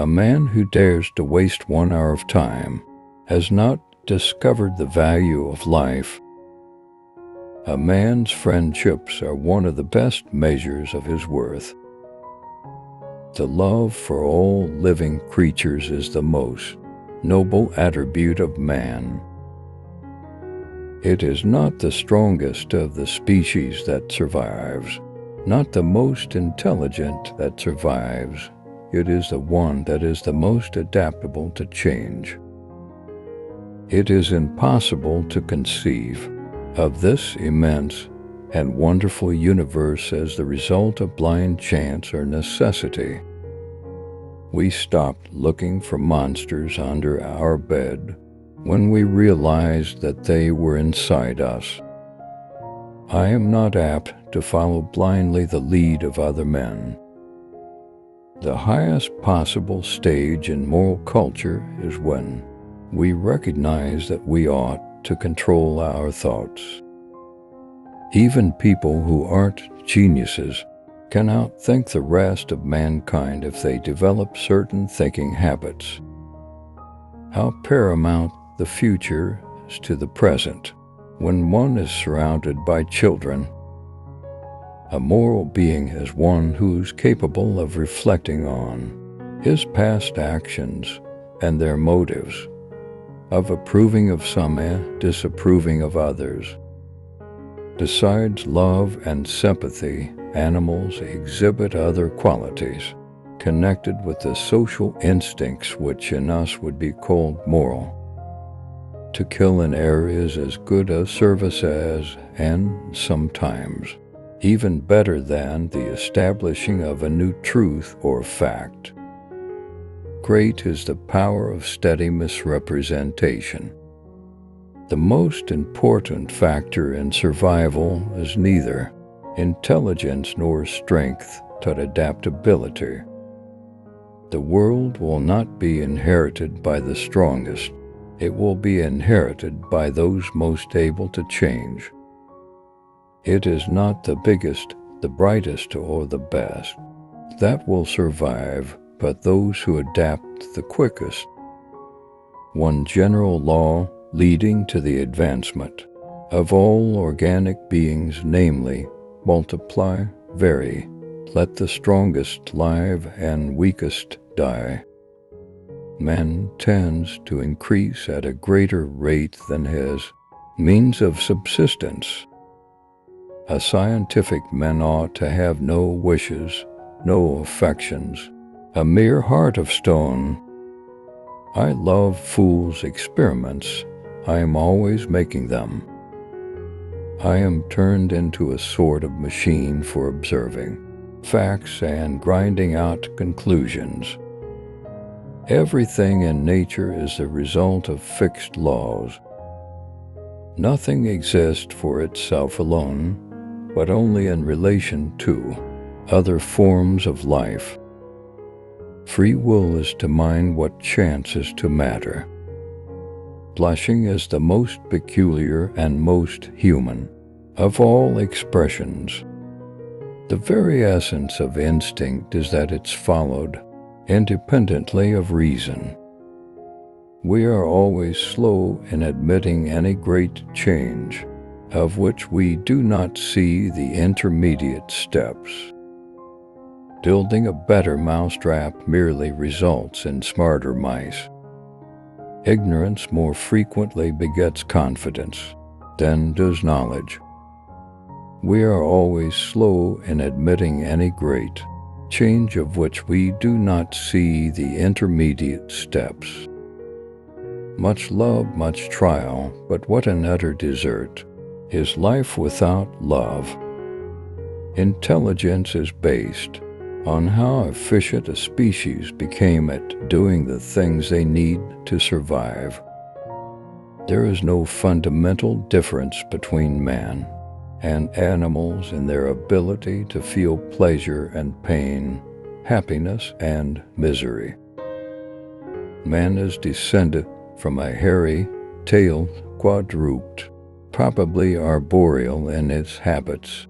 A man who dares to waste 1 hour of time has not discovered the value of life. A man's friendships are one of the best measures of his worth. The love for all living creatures is the most noble attribute of man. It is not the strongest of the species that survives, not the most intelligent that survives. It is the one that is the most adaptable to change. It is impossible to conceive of this immense and wonderful universe as the result of blind chance or necessity. We stopped looking for monsters under our bed when we realized that they were inside us. I am not apt to follow blindly the lead of other men. The highest possible stage in moral culture is when we recognize that we ought to control our thoughts. Even people who aren't geniuses can outthink the rest of mankind if they develop certain thinking habits. How paramount the future is to the present when one is surrounded by children. A moral being is one who is capable of reflecting on his past actions and their motives, of approving of some and disapproving of others. Besides love and sympathy, animals exhibit other qualities connected with the social instincts which in us would be called moral. To kill an error is as good a service as, and sometimes even better than, the establishing of a new truth or fact. Great is the power of steady misrepresentation. The most important factor in survival is neither intelligence nor strength, but adaptability. The world will not be inherited by the strongest. It will be inherited by those most able to change. It is not the biggest, the brightest, or the best that will survive, but those who adapt the quickest. One general law leading to the advancement of all organic beings, namely, multiply, vary, let the strongest live and weakest die. Man tends to increase at a greater rate than his means of subsistence. A scientific man ought to have no wishes, no affections, a mere heart of stone. I love fools' experiments. I am always making them. I am turned into a sort of machine for observing facts and grinding out conclusions. Everything in nature is the result of fixed laws. Nothing exists for itself alone, but only in relation to other forms of life. Free will is to mind what chance is to matter. Blushing is the most peculiar and most human of all expressions. The very essence of instinct is that it's followed independently of reason. We are always slow in admitting any great change, of which we do not see the intermediate steps. Building a better mousetrap merely results in smarter mice. Ignorance more frequently begets confidence than does knowledge. We are always slow in admitting any great change of which we do not see the intermediate steps. Much love, much trial, but what an utter desert is life without love. Intelligence is based on how efficient a species became at doing the things they need to survive. There is no fundamental difference between man and animals in their ability to feel pleasure and pain, happiness and misery. Man is descended from a hairy-tailed quadruped, probably arboreal in its habits.